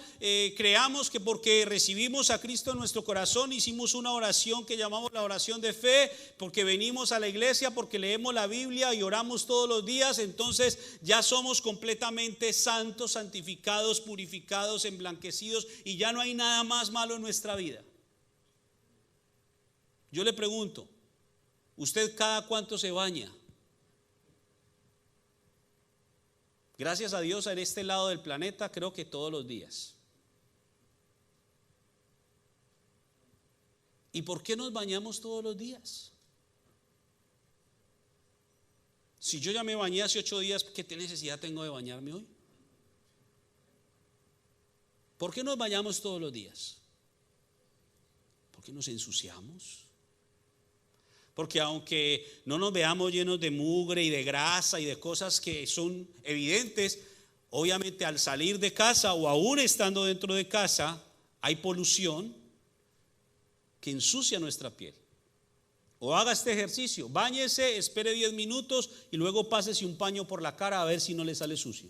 creamos que porque recibimos a Cristo en nuestro corazón, hicimos una oración que llamamos la oración de fe, porque venimos a la iglesia, porque leemos la Biblia y oramos todos los días, entonces ya somos completamente santos, santificados, purificados, emblanquecidos y ya no hay nada más malo en nuestra vida. Yo le pregunto, ¿usted cada cuánto se baña? Gracias a Dios, en este lado del planeta creo que todos los días. ¿Y por qué nos bañamos todos los días? Si yo ya me bañé hace 8 días, ¿qué necesidad tengo de bañarme hoy? ¿Por qué nos bañamos todos los días? ¿Por qué nos ensuciamos? Porque aunque no nos veamos llenos de mugre y de grasa y de cosas que son evidentes, obviamente al salir de casa o aún estando dentro de casa hay polución que ensucia nuestra piel. O haga este ejercicio, báñese, espere 10 minutos y luego pásese un paño por la cara a ver si no le sale sucio.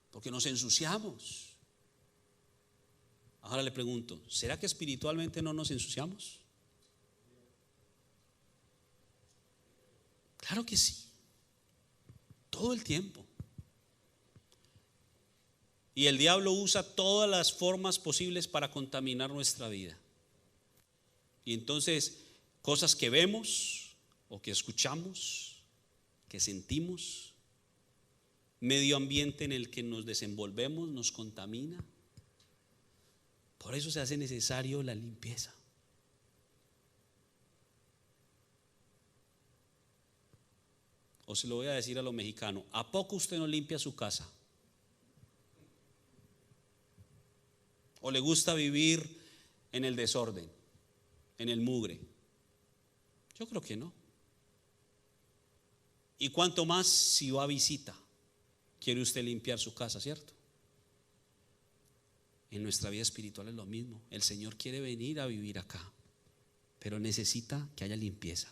Porque nos ensuciamos. Ahora le pregunto, ¿será que espiritualmente no nos ensuciamos? Claro que sí, todo el tiempo. Y el diablo usa todas las formas posibles para contaminar nuestra vida. Y entonces, cosas que vemos o que escuchamos, que sentimos, medio ambiente en el que nos desenvolvemos nos contamina. Por eso se hace necesario la limpieza. O se lo voy a decir a los mexicanos, ¿a poco usted no limpia su casa? ¿O le gusta vivir en el desorden, en el mugre? Yo creo que no. Y cuanto más si va a visita, quiere usted limpiar su casa, ¿cierto? En nuestra vida espiritual es lo mismo. El Señor quiere venir a vivir acá, pero necesita que haya limpieza.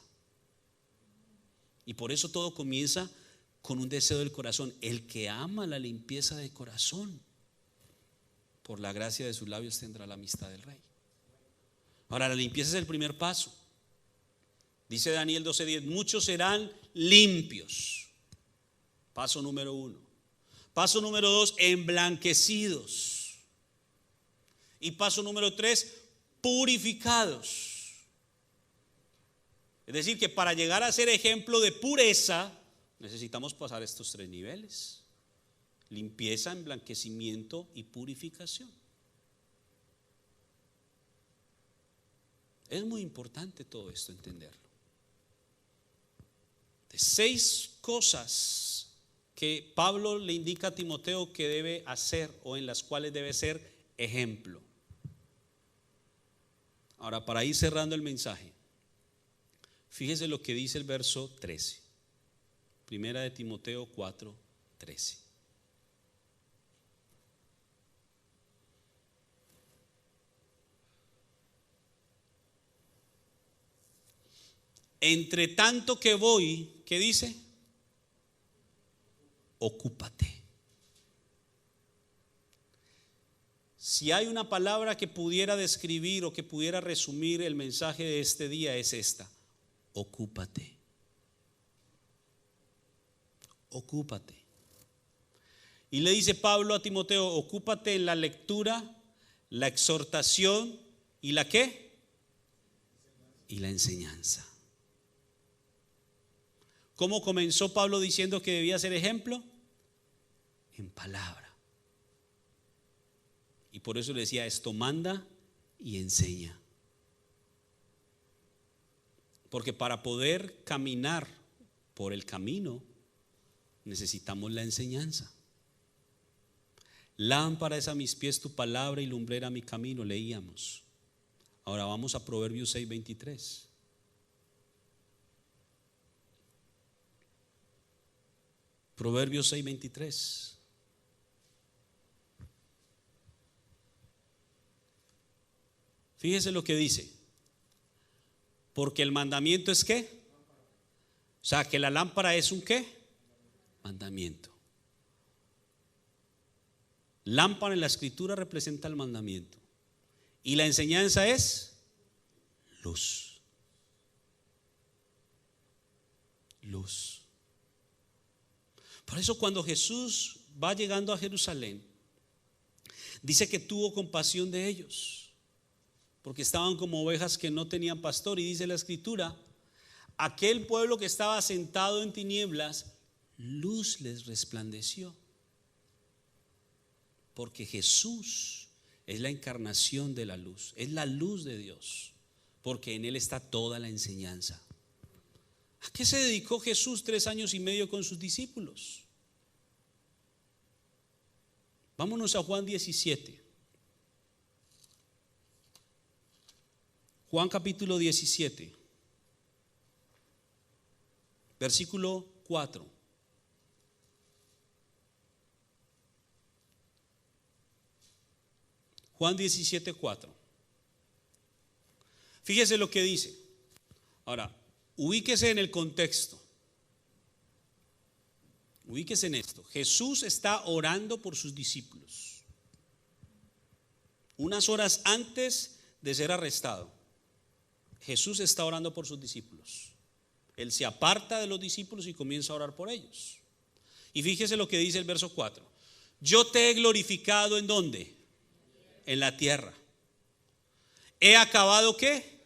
Y por eso todo comienza con un deseo del corazón. El que ama la limpieza de corazón, por la gracia de sus labios tendrá la amistad del Rey. Ahora, la limpieza es el primer paso. Dice Daniel 12:10, muchos serán limpios. Paso número 1. Paso número 2, emblanquecidos. Y paso número 3, purificados. Es decir, que para llegar a ser ejemplo de pureza, necesitamos pasar estos 3 niveles: limpieza, emblanquecimiento y purificación. Es muy importante todo esto entenderlo. De 6 cosas que Pablo le indica a Timoteo que debe hacer, o en las cuales debe ser ejemplo. Ahora, para ir cerrando el mensaje, fíjese lo que dice el verso 13. Primera de Timoteo 4:13. Entre tanto que voy, ¿qué dice? Ocúpate. Si hay una palabra que pudiera describir o que pudiera resumir el mensaje de este día, es esta: ocúpate. Ocúpate. Y le dice Pablo a Timoteo: ocúpate en la lectura, la exhortación y la ¿qué? Y la enseñanza. ¿Cómo comenzó Pablo diciendo que debía ser ejemplo? En palabra. Y por eso le decía: esto manda y enseña. Porque para poder caminar por el camino necesitamos la enseñanza. Lámpara es a mis pies tu palabra y lumbrera mi camino, leíamos. Ahora vamos a Proverbios 6:23. Proverbios 6:23. Fíjese lo que dice. Porque el mandamiento es ¿qué? O sea, que la lámpara es un ¿qué? Mandamiento. Lámpara en la escritura representa el mandamiento. Y la enseñanza es luz. Luz. Por eso cuando Jesús va llegando a Jerusalén, dice que tuvo compasión de ellos, porque estaban como ovejas que no tenían pastor. Y dice la escritura: aquel pueblo que estaba sentado en tinieblas, luz les resplandeció. Porque Jesús es la encarnación de la luz, es la luz de Dios, porque en Él está toda la enseñanza. ¿A qué se dedicó Jesús 3 años y medio con sus discípulos? Vámonos a Juan 17. Juan capítulo 17, versículo 4. Juan 17:4. Fíjese lo que dice. Ahora, ubíquese en el contexto. Ubíquese en esto. Jesús está orando por sus discípulos. Unas horas antes de ser arrestado, Jesús está orando por sus discípulos. Él se aparta de los discípulos y comienza a orar por ellos. Y fíjese lo que dice el verso 4. Yo te he glorificado ¿en dónde? En la tierra. He acabado ¿qué?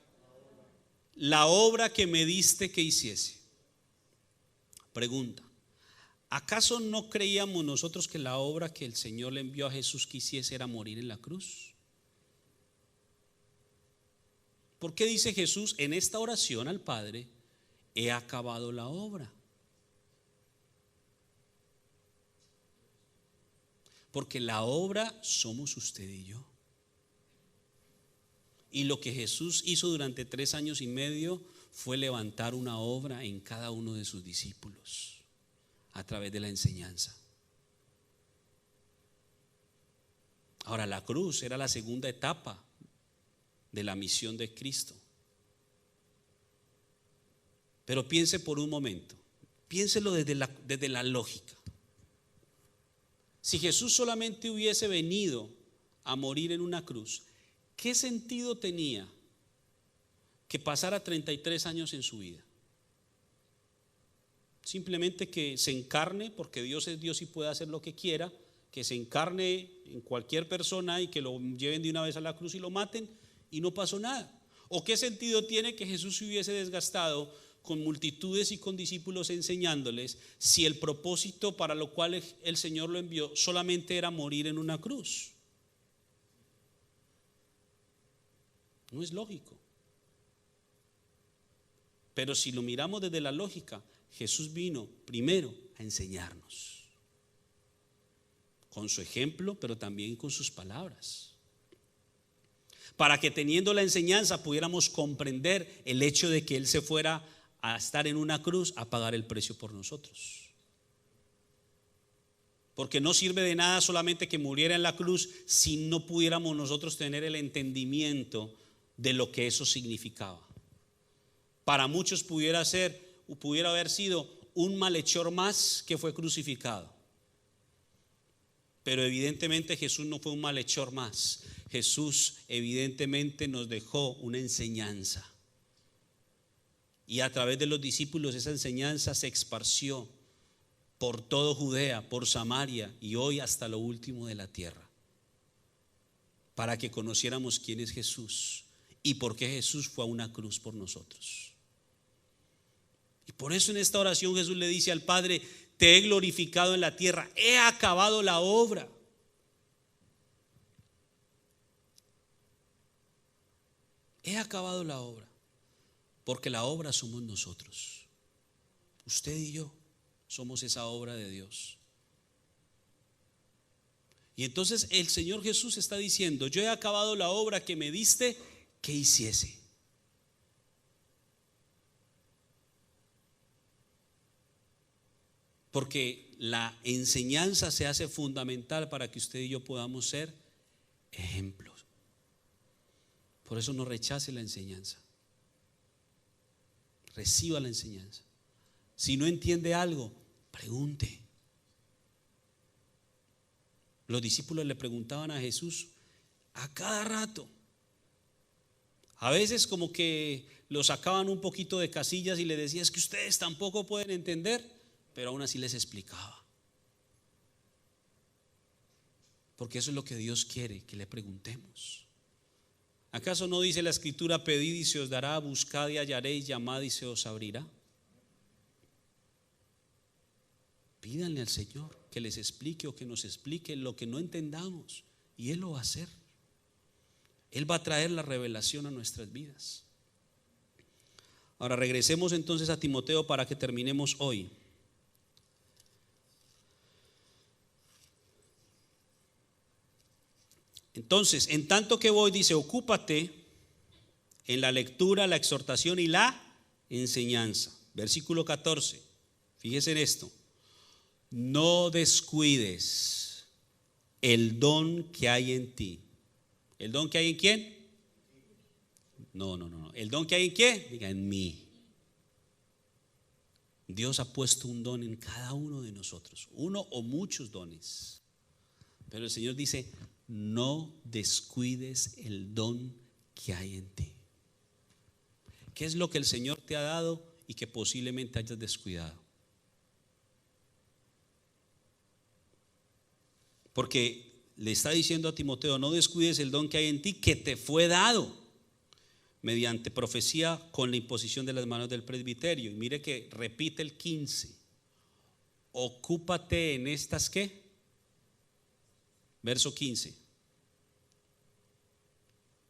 La obra que me diste que hiciese. Pregunta: ¿acaso no creíamos nosotros que la obra que el Señor le envió a Jesús que hiciese era morir en la cruz? ¿Por qué dice Jesús en esta oración al Padre: he acabado la obra? Porque la obra somos usted y yo. Y lo que Jesús hizo durante 3 años y medio fue levantar una obra en cada uno de sus discípulos. a través de la enseñanza. Ahora, la cruz era la segunda etapa de la misión de Cristo. Pero piense por un momento, piénselo desde la lógica. Si Jesús solamente hubiese venido a morir en una cruz, ¿qué sentido tenía que pasara 33 años en su vida? Simplemente que se encarne, porque Dios es Dios y puede hacer lo que quiera, que se encarne en cualquier persona y que lo lleven de una vez a la cruz y lo maten y no pasó nada. ¿O qué sentido tiene que Jesús se hubiese desgastado con multitudes y con discípulos enseñándoles si el propósito para lo cual el Señor lo envió solamente era morir en una cruz? No es lógico. Pero si lo miramos desde la lógica, Jesús vino primero a enseñarnos con su ejemplo, pero también con sus palabras, para que teniendo la enseñanza pudiéramos comprender el hecho de que Él se fuera a estar en una cruz a pagar el precio por nosotros. Porque no sirve de nada solamente que muriera en la cruz si no pudiéramos nosotros tener el entendimiento de lo que eso significaba. Para muchos pudiera haber sido un malhechor más que fue crucificado. Pero evidentemente Jesús no fue un malhechor más. Jesús evidentemente nos dejó una enseñanza. Y a través de los discípulos esa enseñanza se esparció por todo Judea, por Samaria y hoy hasta lo último de la tierra. Para que conociéramos quién es Jesús y por qué Jesús fue a una cruz por nosotros. Y por eso en esta oración Jesús le dice al Padre: te he glorificado en la tierra, he acabado la obra. He acabado la obra, porque la obra somos nosotros. Usted y yo somos esa obra de Dios. Y entonces el Señor Jesús está diciendo: yo he acabado la obra que me diste que hiciese. Porque la enseñanza se hace fundamental para que usted y yo podamos ser ejemplos. Por eso no rechace la enseñanza. Reciba la enseñanza. Si no entiende algo, pregunte. Los discípulos le preguntaban a Jesús a cada rato. A veces como que lo sacaban un poquito de casillas y le decían: es que ustedes tampoco pueden entender. Pero aún así les explicaba. Porque eso es lo que Dios quiere, que le preguntemos. ¿Acaso no dice la Escritura: pedid y se os dará, buscad y hallaréis, llamad y se os abrirá? Pídanle al Señor que les explique o que nos explique lo que no entendamos, y Él lo va a hacer. Él va a traer la revelación a nuestras vidas. Ahora regresemos entonces a Timoteo para que terminemos hoy. Entonces, en tanto que voy, dice: ocúpate en la lectura, la exhortación y la enseñanza. Versículo 14, fíjese en esto: no descuides el don que hay en ti. ¿El don que hay en quién? No. ¿El don que hay en qué? Diga: en mí. Dios ha puesto un don en cada uno de nosotros, uno o muchos dones. Pero el Señor dice: no descuides el don que hay en ti. ¿Qué es lo que el Señor te ha dado y que posiblemente hayas descuidado? Porque le está diciendo a Timoteo: no descuides el don que hay en ti, que te fue dado mediante profecía con la imposición de las manos del presbiterio. Y mire que repite el 15: ocúpate en estas ¿qué? Verso 15: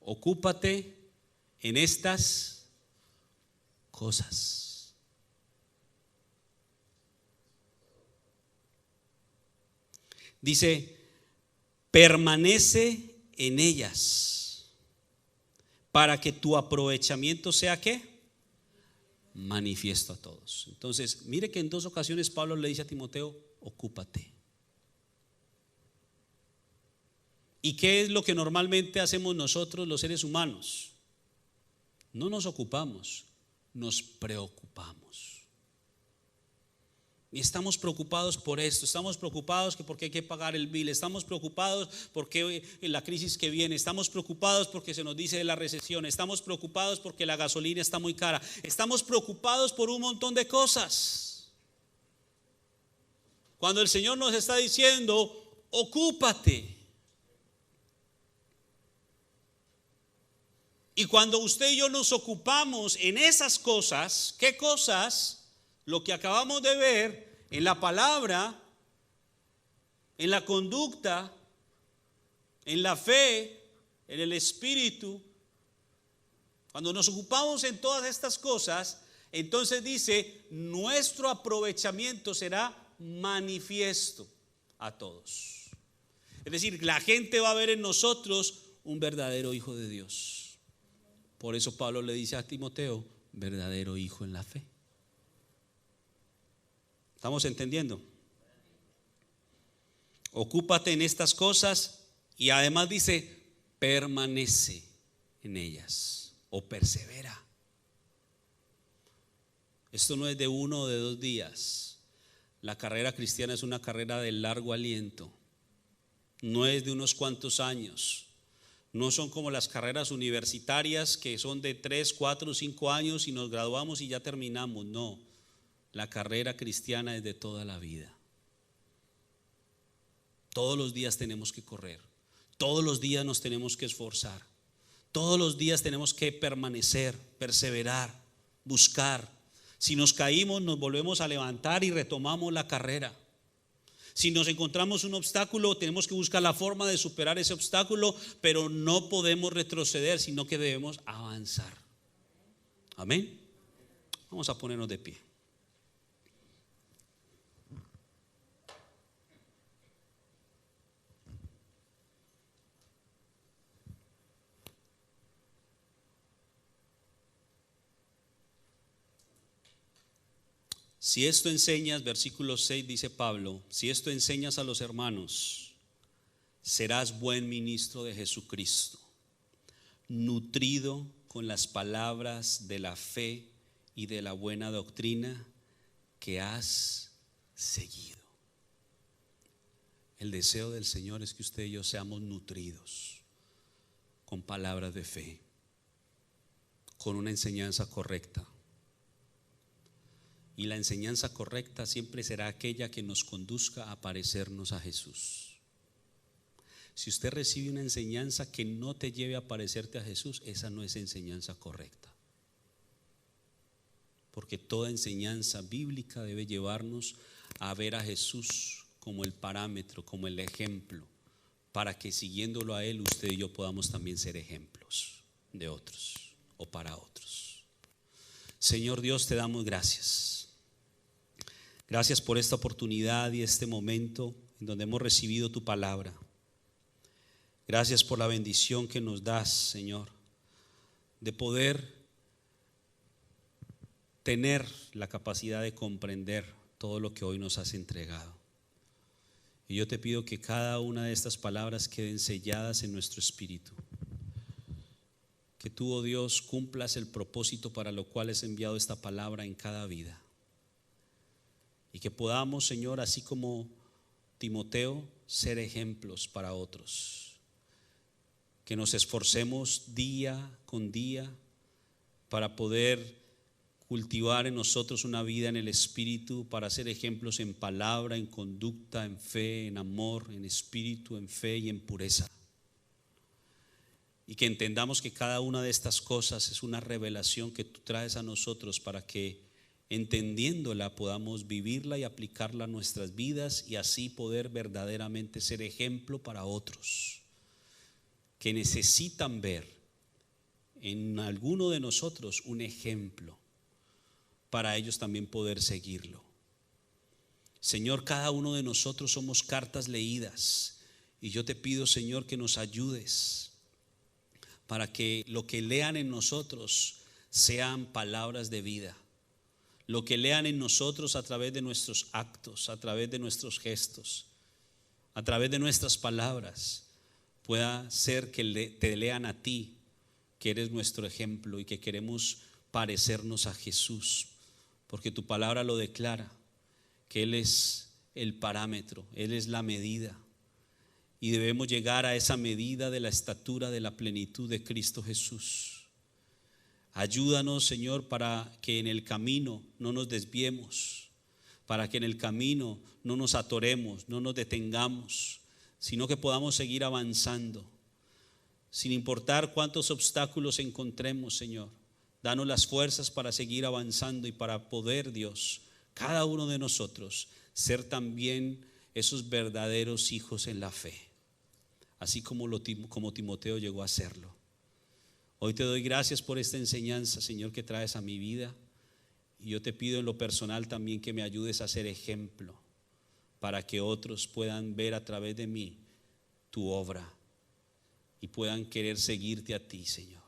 ocúpate en estas cosas. Dice: permanece en ellas, para que tu aprovechamiento sea ¿qué? manifiesto a todos. Entonces, mire que en 2 ocasiones Pablo le dice a Timoteo, ocúpate. ¿Y qué es lo que normalmente hacemos nosotros los seres humanos? No nos ocupamos, nos preocupamos. Y estamos preocupados por esto, estamos preocupados porque hay que pagar el bill, estamos preocupados porque la crisis que viene, estamos preocupados porque se nos dice de la recesión, estamos preocupados porque la gasolina está muy cara, estamos preocupados por un montón de cosas. Cuando el Señor nos está diciendo, ocúpate. Y cuando usted y yo nos ocupamos en esas cosas, ¿qué cosas? Lo que acabamos de ver en la palabra, en la conducta, en la fe, en el espíritu. Cuando nos ocupamos en todas estas cosas, entonces dice, nuestro aprovechamiento será manifiesto a todos. Es decir, la gente va a ver en nosotros un verdadero hijo de Dios. Por eso Pablo le dice a Timoteo, verdadero hijo en la fe. ¿Estamos entendiendo? Ocúpate en estas cosas y además dice, permanece en ellas o persevera. Esto no es de 1 o de 2 días. La carrera cristiana es una carrera de largo aliento. No es de unos cuantos años. No son como las carreras universitarias que son de 3, 4, 5 años y nos graduamos y ya terminamos. No. La carrera cristiana es de toda la vida. Todos los días tenemos que correr. Todos los días nos tenemos que esforzar. Todos los días tenemos que permanecer, perseverar, buscar. Si nos caímos, nos volvemos a levantar y retomamos la carrera. Si nos encontramos un obstáculo, tenemos que buscar la forma de superar ese obstáculo, pero no podemos retroceder, sino que debemos avanzar. Amén. Vamos a ponernos de pie. Si esto enseñas, versículo 6 dice Pablo, si esto enseñas a los hermanos, serás buen ministro de Jesucristo, nutrido con las palabras de la fe y de la buena doctrina que has seguido. El deseo del Señor es que usted y yo seamos nutridos con palabras de fe, con una enseñanza correcta. Y la enseñanza correcta siempre será aquella que nos conduzca a parecernos a Jesús. Si usted recibe una enseñanza que no te lleve a parecerte a Jesús, esa no es enseñanza correcta. Porque toda enseñanza bíblica debe llevarnos a ver a Jesús como el parámetro, como el ejemplo, para que siguiéndolo a Él, usted y yo podamos también ser ejemplos de otros o para otros. Señor Dios, te damos gracias. Gracias por esta oportunidad y este momento en donde hemos recibido tu palabra. Gracias por la bendición que nos das, Señor, de poder tener la capacidad de comprender todo lo que hoy nos has entregado. Y yo te pido que cada una de estas palabras queden selladas en nuestro espíritu. Que tú, oh Dios, cumplas el propósito para lo cual has enviado esta palabra en cada vida. Y que podamos, Señor, así como Timoteo, ser ejemplos para otros. Que nos esforcemos día con día para poder cultivar en nosotros una vida en el Espíritu, para ser ejemplos en palabra, en conducta, en fe, en amor, en espíritu, en fe y en pureza. Y que entendamos que cada una de estas cosas es una revelación que tú traes a nosotros para que entendiéndola podamos vivirla y aplicarla a nuestras vidas y así poder verdaderamente ser ejemplo para otros que necesitan ver en alguno de nosotros un ejemplo para ellos también poder seguirlo. Señor, cada uno de nosotros somos cartas leídas y yo te pido, Señor, que nos ayudes para que lo que lean en nosotros sean palabras de vida, lo que lean en nosotros a través de nuestros actos, a través de nuestros gestos, a través de nuestras palabras, pueda ser que te lean a ti, que eres nuestro ejemplo y que queremos parecernos a Jesús, porque tu palabra lo declara, que Él es el parámetro, Él es la medida, y debemos llegar a esa medida de la estatura de la plenitud de Cristo Jesús. Ayúdanos, Señor, para que en el camino no nos desviemos, para que en el camino no nos atoremos, no nos detengamos, sino que podamos seguir avanzando, sin importar cuántos obstáculos encontremos, Señor. Danos las fuerzas para seguir avanzando y para poder, Dios, cada uno de nosotros, ser también esos verdaderos hijos en la fe, así como Timoteo llegó a serlo. Hoy te doy gracias por esta enseñanza, Señor, que traes a mi vida, y yo te pido en lo personal también que me ayudes a ser ejemplo para que otros puedan ver a través de mí tu obra y puedan querer seguirte a ti, Señor.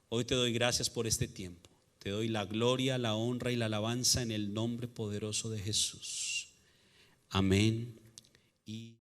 Hoy te doy gracias por este tiempo. Te doy la gloria, la honra y la alabanza en el nombre poderoso de Jesús. Amén.